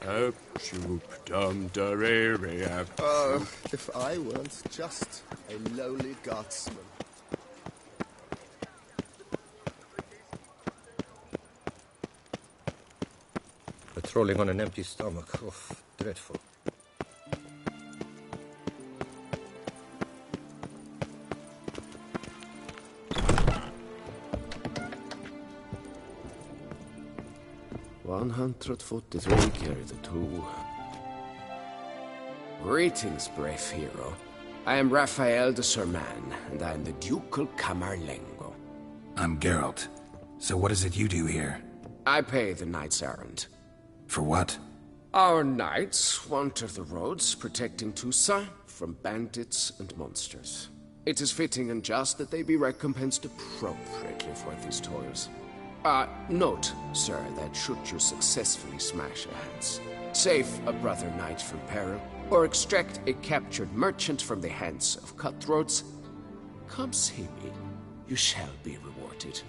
Oh, if I weren't just a lowly guardsman. Patrolling on an empty stomach. Oh, dreadful. Greetings, brave hero. I am Raphael de Serman, and I am the Ducal Camarlengo. I'm Geralt. So what is it you do here? I pay the knight's errand. For what? Our knights wander the roads, protecting Tusa from bandits and monsters. It is fitting and just that they be recompensed appropriately for these toils. Note, sir, that should you successfully smash a hands, save a brother knight from peril, or extract a captured merchant from the hands of cutthroats, come see me. You shall be rewarded.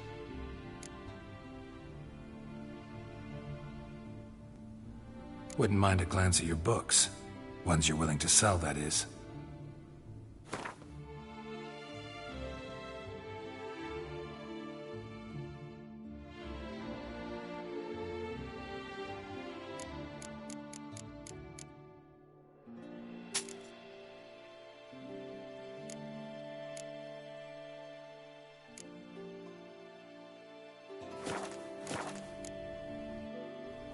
Wouldn't mind a glance at your books. Ones you're willing to sell, that is.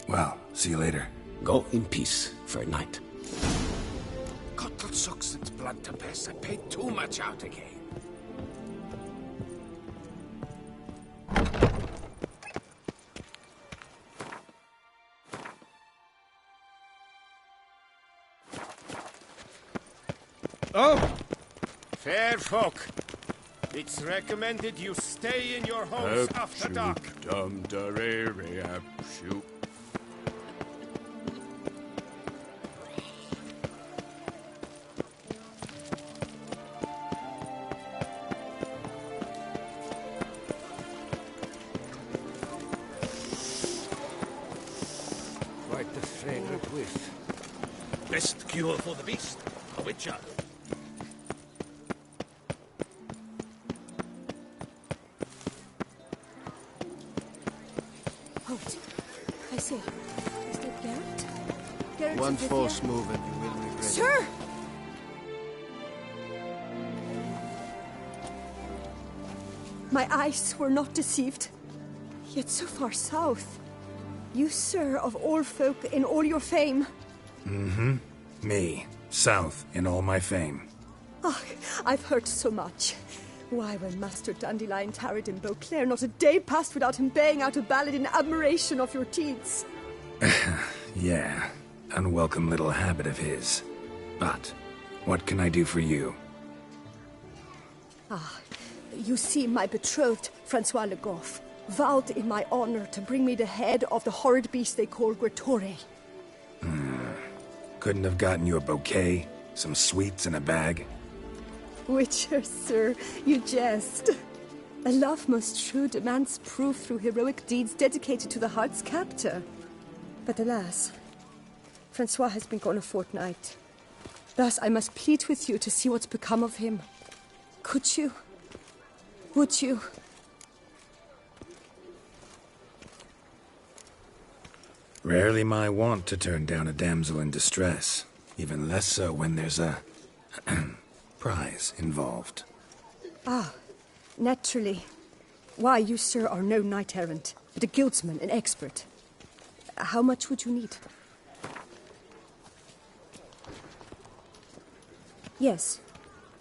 Well, see you later. Go in peace, fair knight. Gottel sucks its blood to piss. I paid too much out again. Oh! Fair folk. It's recommended you stay in your homes after dark. Quite the fragrant whiff. Best cure for the beast. A witcher. Halt. I say, is that Garrett? Garrett One of Rivia? false move and you will regret it. Sir! My eyes were not deceived. Yet so far south. You, sir, of all folk in all your fame. Mm-hmm. Me. South in all my fame. Ah, I've heard so much. Why, when Master Dandelion tarried in Beauclair, not a day passed without him baying out a ballad in admiration of your deeds. Yeah. Unwelcome little habit of his. But, what can I do for you? Ah, you see, my betrothed, Francois Le Goff, vowed in my honor to bring me the head of the horrid beast they call Gretore. Couldn't have gotten you a bouquet, some sweets in a bag? Witcher, sir, you jest. A love most true demands proof through heroic deeds dedicated to the heart's captor. But alas, Francois has been gone a fortnight. Thus I must plead with you to see what's become of him. Could you? Would you? Rarely my wont to turn down a damsel in distress. Even less so when there's a prize involved. Ah, naturally. Why, you, sir, are no knight-errant, but a guildsman, an expert. How much would you need? Yes,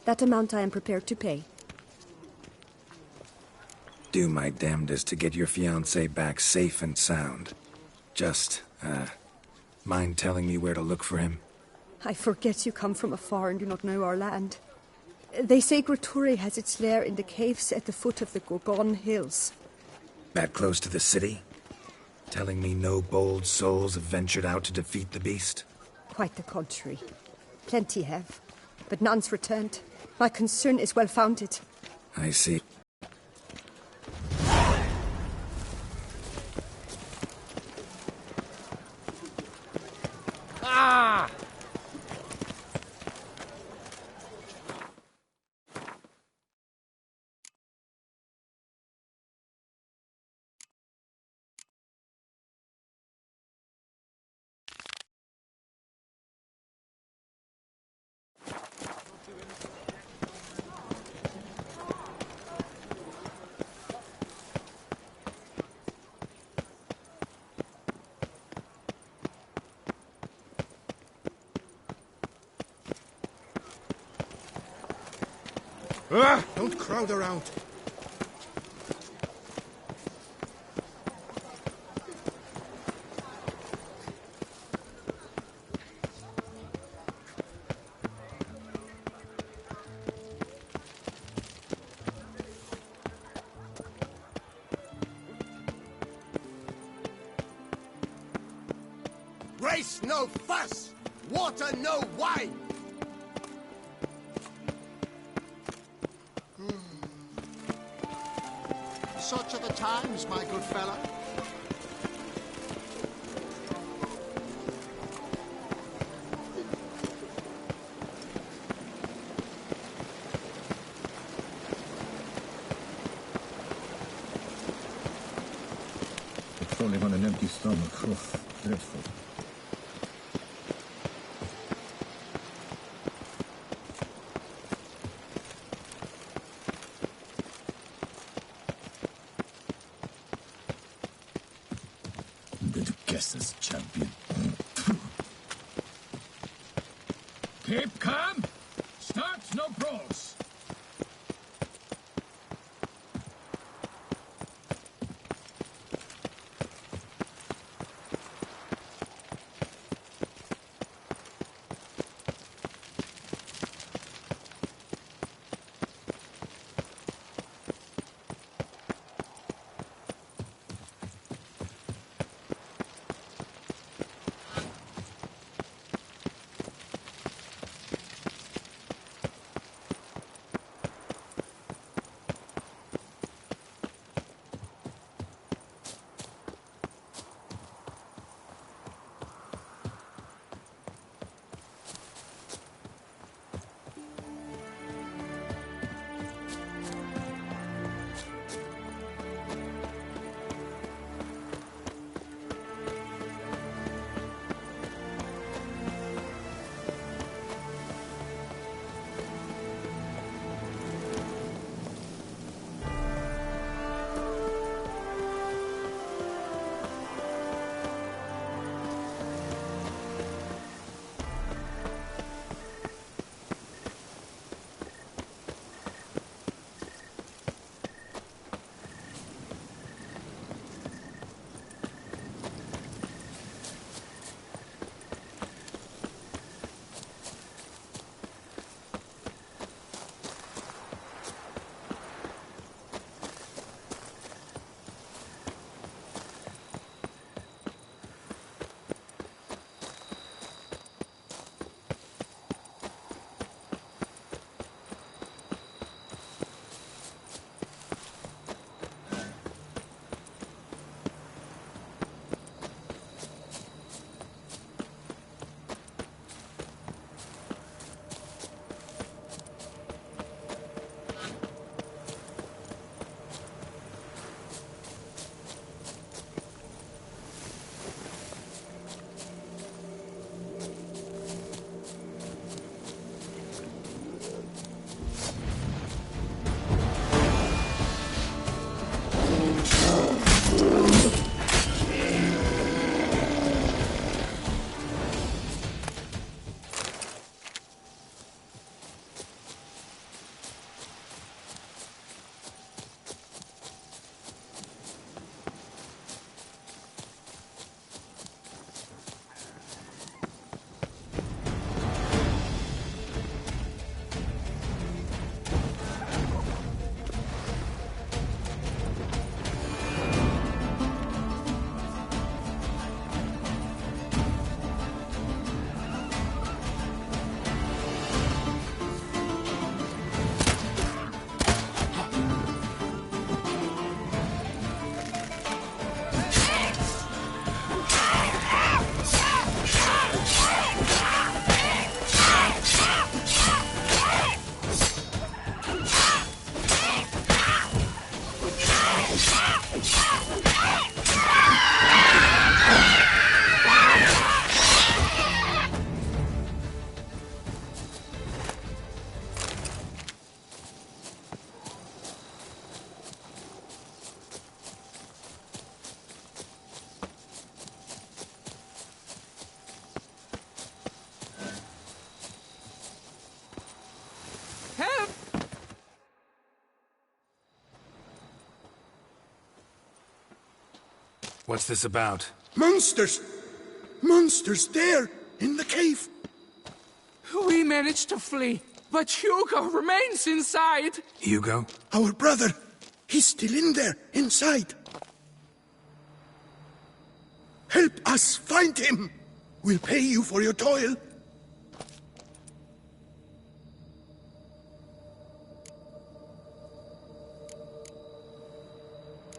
that amount I am prepared to pay. Do my damnedest to get your fiancé back safe and sound. Just, mind telling me where to look for him? I forget you come from afar and do not know our land. They say Gretore has its lair in the caves at the foot of the Gorgon Hills. That close to the city? Telling me no bold souls have ventured out to defeat the beast? Quite the contrary. Plenty have, but none's returned. My concern is well-founded. I see. Don't crowd around. Race no fuss! Water no wine! Such are the times, my good fellow. Patrolling on an empty stomach. Oh, dreadful. Good guesses, champion. Keep calm. Start no brawls. What's this about? Monsters! Monsters there, in the cave! We managed to flee, but Hugo remains inside. Hugo? Our brother! He's still in there, inside! Help us find him! We'll pay you for your toil.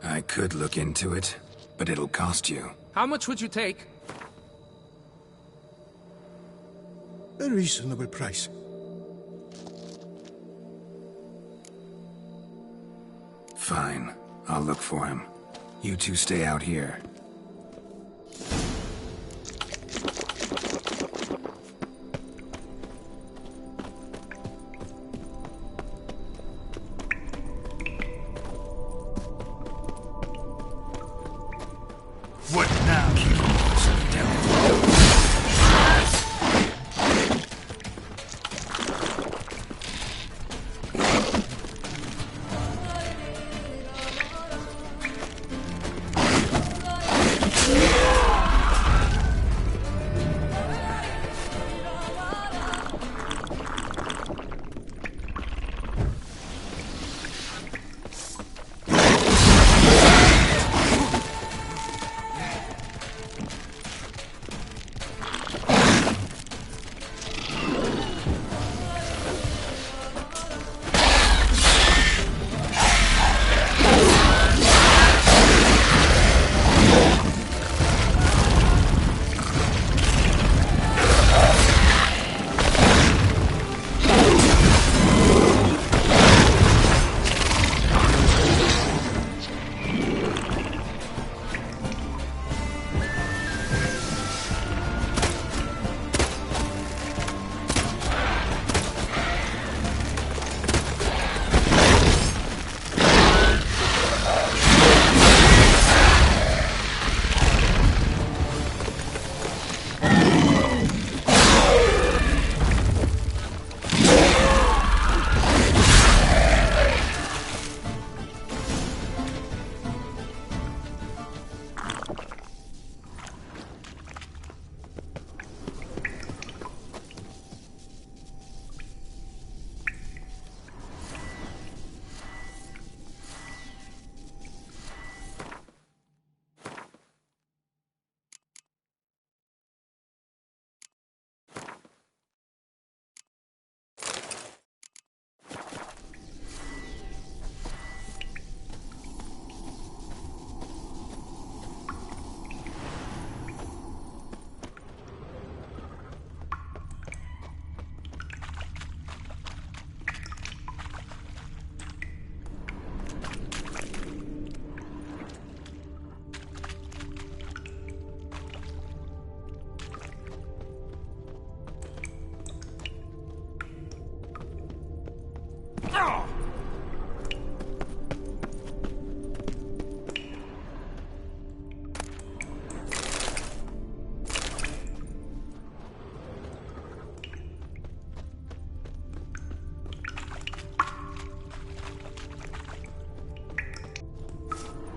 I could look into it, but it'll cost you. How much would you take? A reasonable price. Fine. I'll look for him. You two stay out here. What now,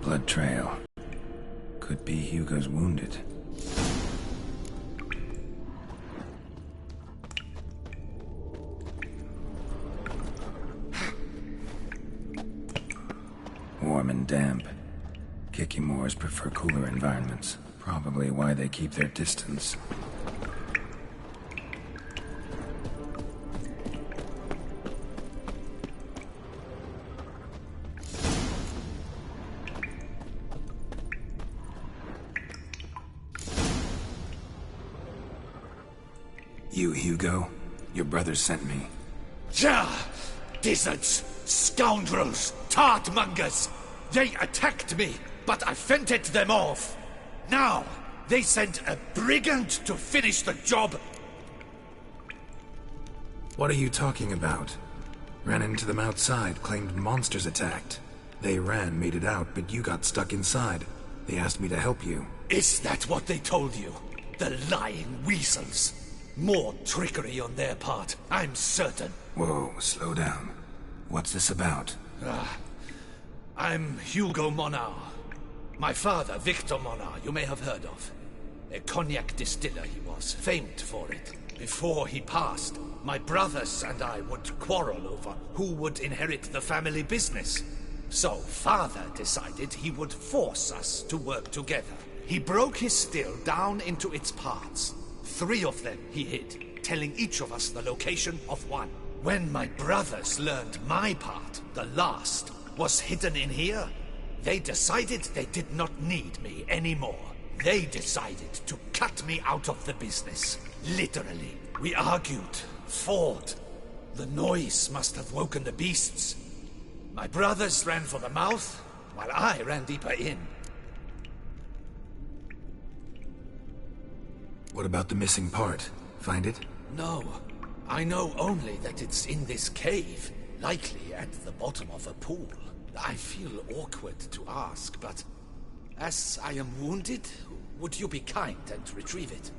Blood trail. Could be Hugo's wounded. Warm and damp. Kikimores prefer cooler environments. Probably why they keep their distance. You, Hugo? Your brother sent me. Ja! Dizzards! Scoundrels! Tartmongers! They attacked me, but I fended them off. Now, they sent a brigand to finish the job. What are you talking about? Ran into them outside, claimed monsters attacked. They ran, made it out, but you got stuck inside. They asked me to help you. Is that what they told you? The lying weasels. More trickery on their part, I'm certain. Whoa, slow down. What's this about? I'm Hugo Monar. My father, Victor Monar, you may have heard of. A cognac distiller he was, famed for it. Before he passed, my brothers and I would quarrel over who would inherit the family business. So father decided he would force us to work together. He broke his still down into its parts. 3 of them he hid, telling each of us the location of one. When my brothers learned my part, the last, was hidden in here, they decided they did not need me anymore. They decided to cut me out of the business. Literally. We argued, fought. The noise must have woken the beasts. My brothers ran for the mouth, while I ran deeper in. What about the missing part? Find it? No. I know only that it's in this cave, likely at the bottom of a pool. I feel awkward to ask, but as I am wounded, would you be kind and retrieve it?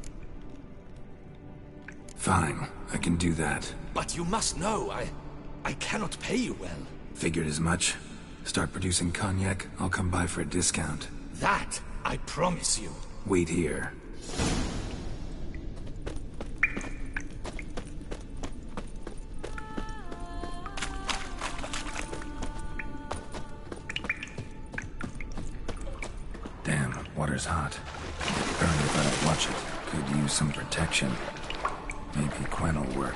Fine, I can do that. But you must know, I cannot pay you well. Figured as much. Start producing cognac, I'll come by for a discount. That, I promise you. Wait here. Damn, water's hot. Burn if I don't watch it. Could use some protection. Maybe Quen will work.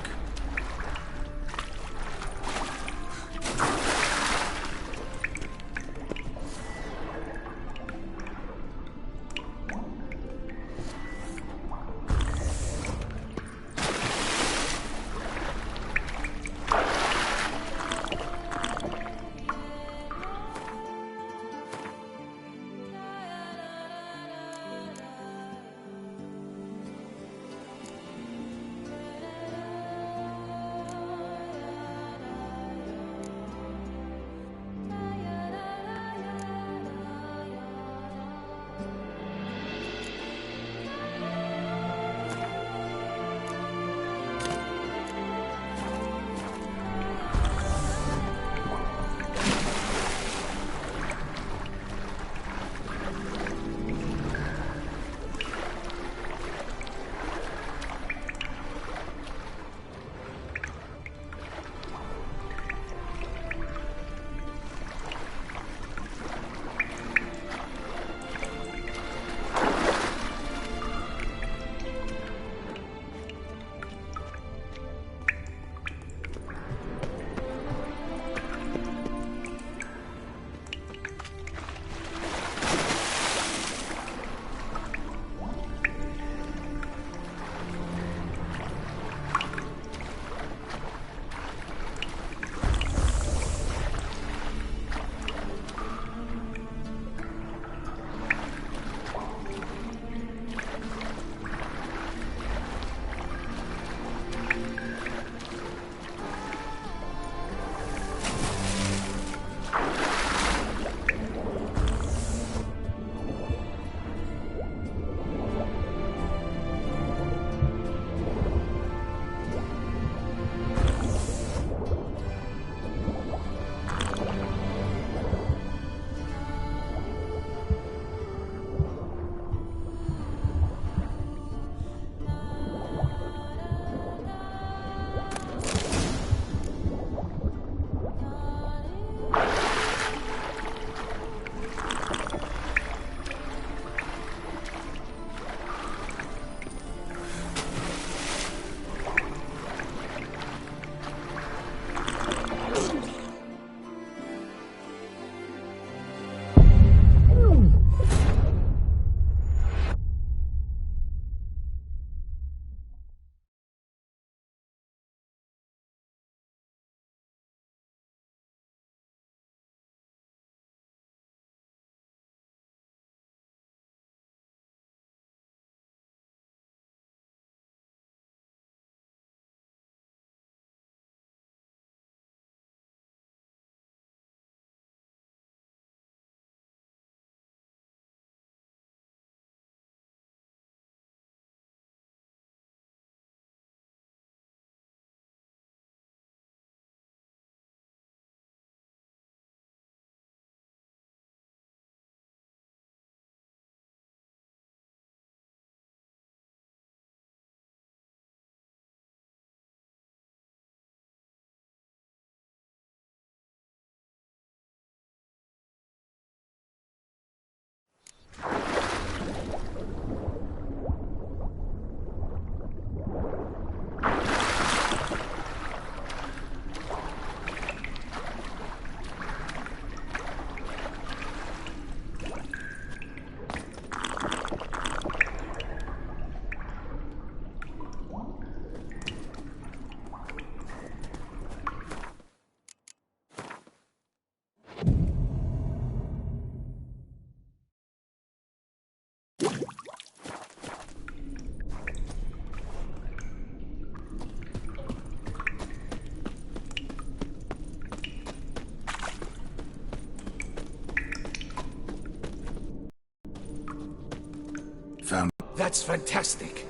That's fantastic.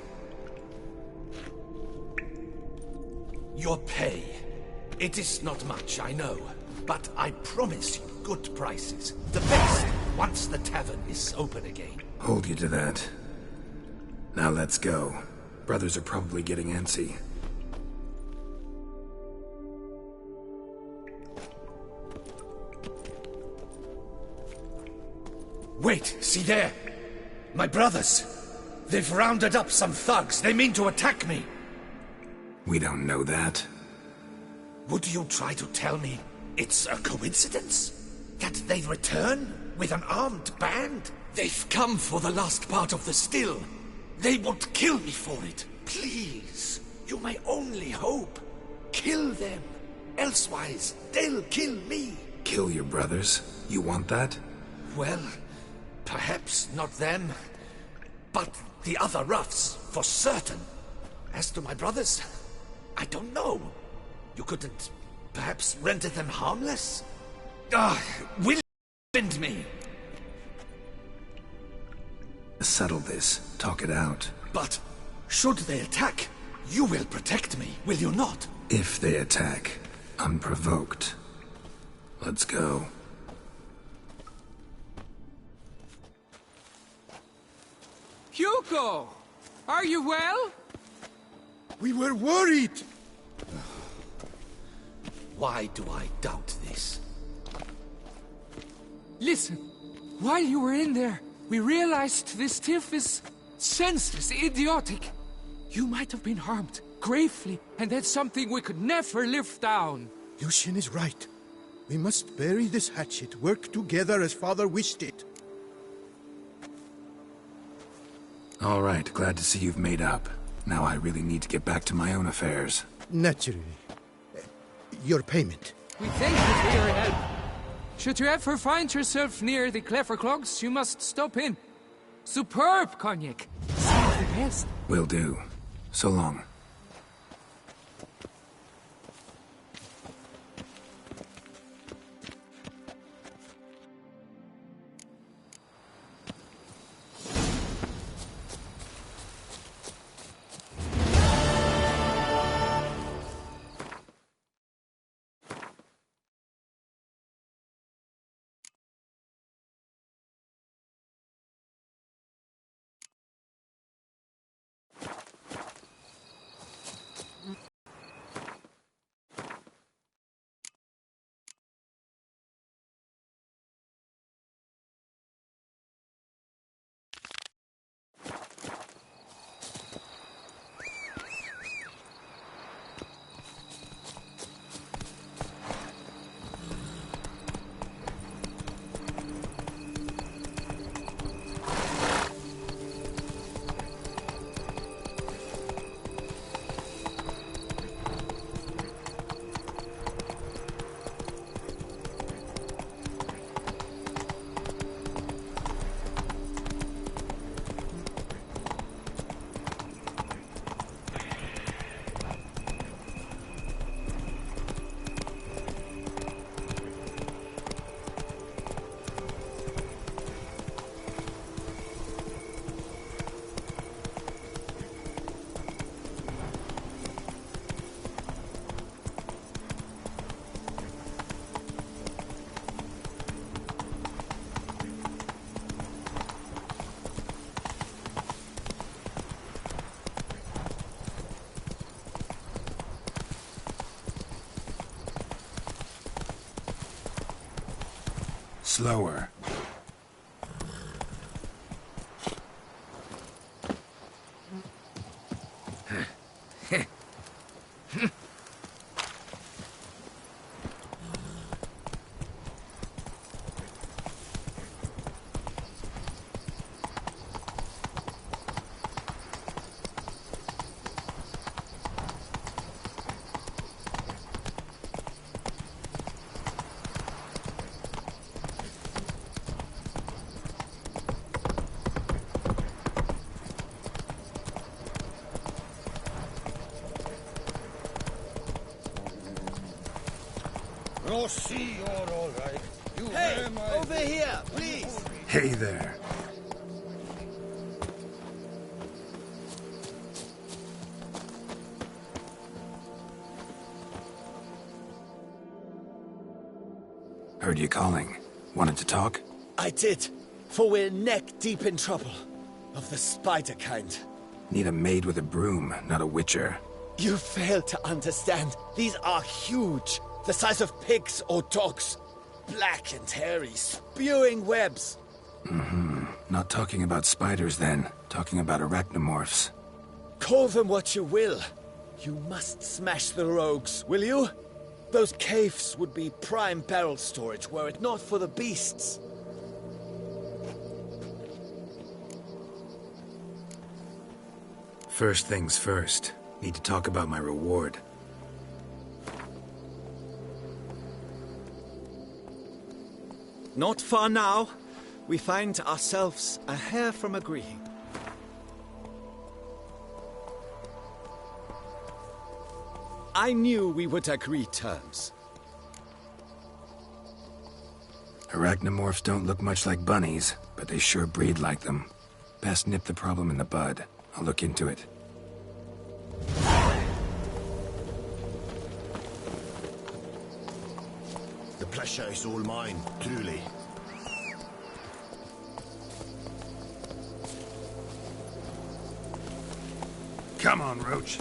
Your pay. It is not much, I know. But I promise you good prices. The best, once the tavern is open again. Hold you to that. Now let's go. Brothers are probably getting antsy. Wait, see there! My brothers! They've rounded up some thugs. They mean to attack me. We don't know that. Would you try to tell me it's a coincidence? That they return with an armed band? They've come for the last part of the still. They won't kill me for it. Please, you my only hope. Kill them. Elsewise, they'll kill me. Kill your brothers? You want that? Well, perhaps not them, but the other roughs, for certain. As to my brothers, I don't know. You couldn't perhaps render them harmless? Will send me. Settle this. Talk it out. But should they attack, you will protect me, will you not? If they attack, unprovoked. Let's go. Hugo! Are you well? We were worried. Why do I doubt this? Listen, while you were in there, we realized this tiff is senseless, idiotic. You might have been harmed, gravely, and that's something we could never live down. Lucien is right. We must bury this hatchet, work together as Father wished it. All right, glad to see you've made up. Now I really need to get back to my own affairs. Naturally. Your payment. We thank you for your help. Should you ever find yourself near the Clever Clogs, you must stop in. Superb cognac. Some of the best. Will do. So long. Slower. Rossi, you're all right. You Hey, over here, please. Hey there. Heard you calling. Wanted to talk? I did, for we're neck-deep in trouble. Of the spider kind. Need a maid with a broom, not a witcher. You fail to understand. These are huge. The size of pigs or dogs. Black and hairy, spewing webs. Not talking about spiders then. Talking about arachnomorphs. Call them what you will. You must smash the rogues, will you? Those caves would be prime barrel storage were it not for the beasts. First things first. Need to talk about my reward. Not far now. We find ourselves a hair from agreeing. I knew we would agree terms. Arachnomorphs don't look much like bunnies, but they sure breed like them. Best nip the problem in the bud. I'll look into it. The pleasure is all mine, truly. Come on, Roach.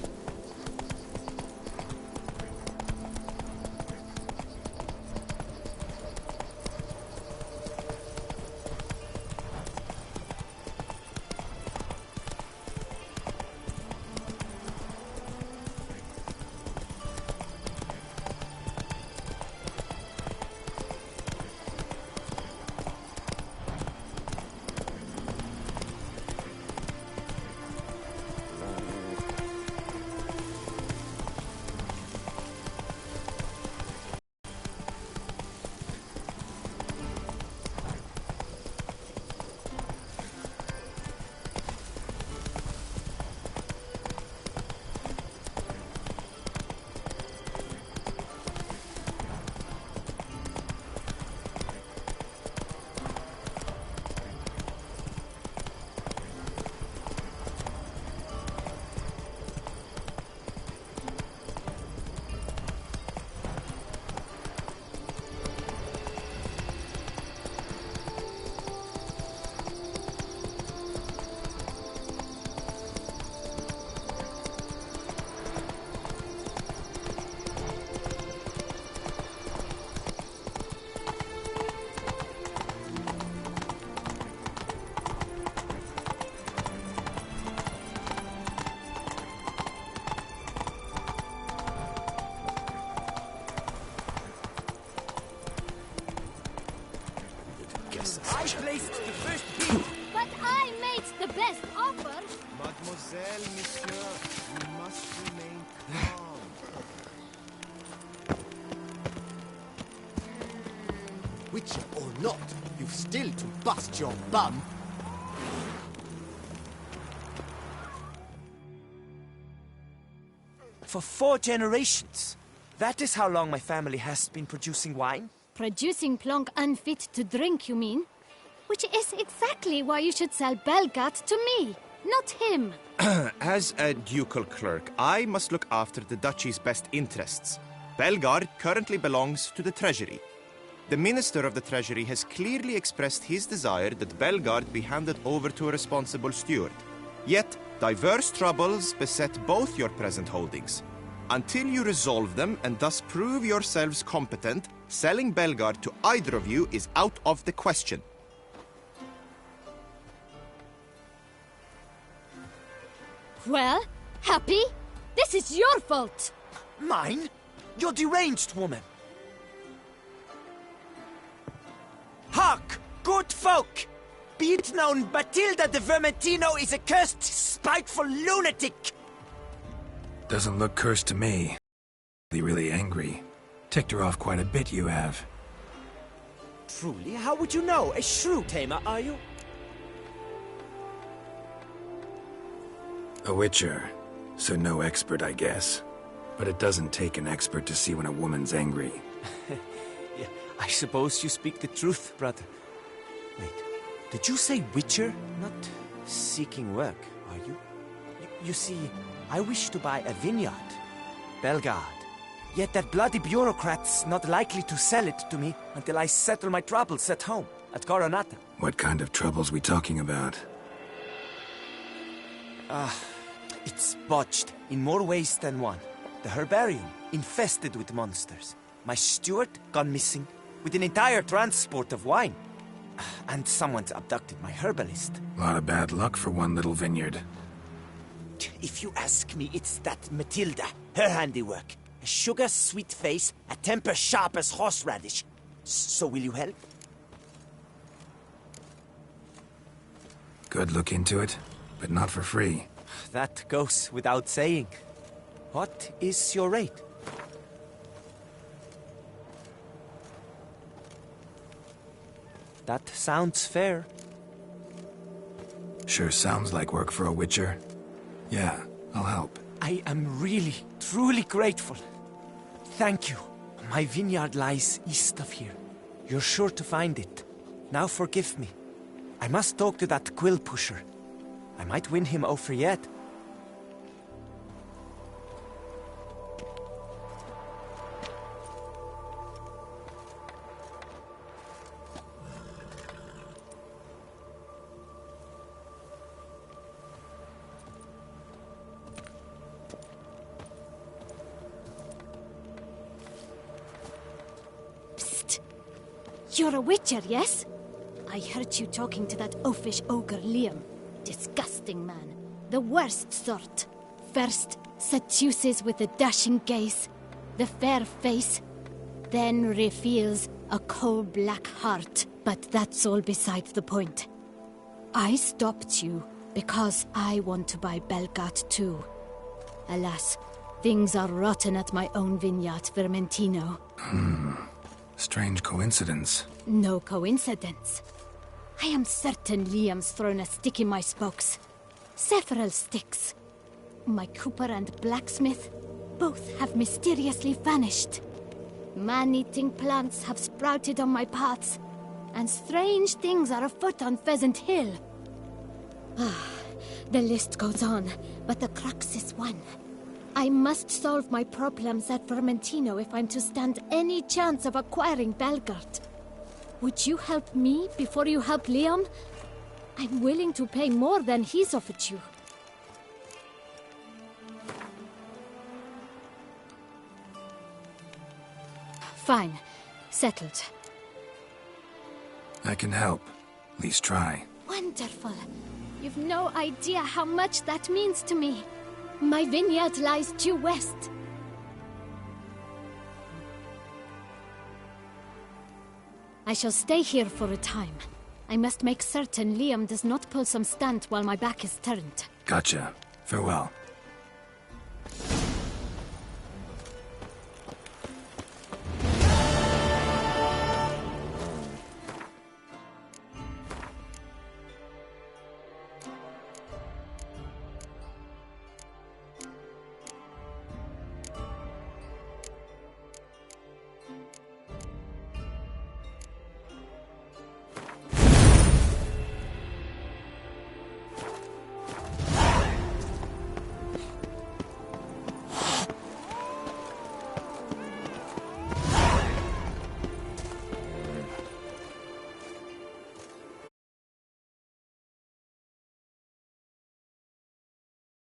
I placed the first bid. But I made the best offer. Mademoiselle, monsieur, you must remain calm. Witcher or not, you've still to bust your bum. For 4 generations. That is how long my family has been producing wine. Producing plonk unfit to drink, you mean? Which is exactly why you should sell Belgard to me, not him. As a ducal clerk, I must look after the duchy's best interests. Belgard currently belongs to the treasury. The minister of the treasury has clearly expressed his desire that Belgard be handed over to a responsible steward. Yet, diverse troubles beset both your present holdings. Until you resolve them and thus prove yourselves competent, selling Belgard to either of you is out of the question. Well, Happy, this is your fault. Mine? You're deranged, woman. Hark, good folk! Be it known, Batilda de Vermentino is a cursed, spiteful lunatic! Doesn't look cursed to me. Really angry. Ticked her off quite a bit, you have. Truly? How would you know? A shrew tamer, are you? A witcher, so no expert, I guess. But it doesn't take an expert to see when a woman's angry. Yeah, I suppose you speak the truth, brother. Wait, did you say witcher? Not seeking work, are you? You see, I wish to buy a vineyard. Belgard. Yet that bloody bureaucrat's not likely to sell it to me until I settle my troubles at home, at Coronata. What kind of troubles we talking about? It's botched in more ways than one. The herbarium, infested with monsters. My steward, gone missing, with an entire transport of wine. And someone's abducted my herbalist. A lot of bad luck for one little vineyard. If you ask me, it's that Matilda, her handiwork. A sugar-sweet face, a temper sharp as horseradish. So will you help? Good look into it, but not for free. That goes without saying. What is your rate? That sounds fair. Sure sounds like work for a witcher. Yeah, I'll help. I am really, truly grateful. Thank you. My vineyard lies east of here. You're sure to find it. Now forgive me. I must talk to that quill pusher. I might win him over yet. You're a witcher, yes? I heard you talking to that oafish ogre Liam. Disgusting man. The worst sort. First, seduces with a dashing gaze, the fair face, then reveals a coal-black heart. But that's all beside the point. I stopped you because I want to buy Belgat too. Alas, things are rotten at my own vineyard, Vermentino. Strange coincidence. No coincidence. I am certain Liam's thrown a stick in my spokes. Several sticks. My cooper and blacksmith both have mysteriously vanished. Man-eating plants have sprouted on my paths, and strange things are afoot on Pheasant Hill. The list goes on, but the crux is one. I must solve my problems at Vermentino if I'm to stand any chance of acquiring Belgard. Would you help me before you help Liam? I'm willing to pay more than he's offered you. Fine. Settled. I can help. At least try. Wonderful. You've no idea how much that means to me. My vineyard lies due west. I shall stay here for a time. I must make certain Liam does not pull some stunt while my back is turned. Gotcha. Farewell.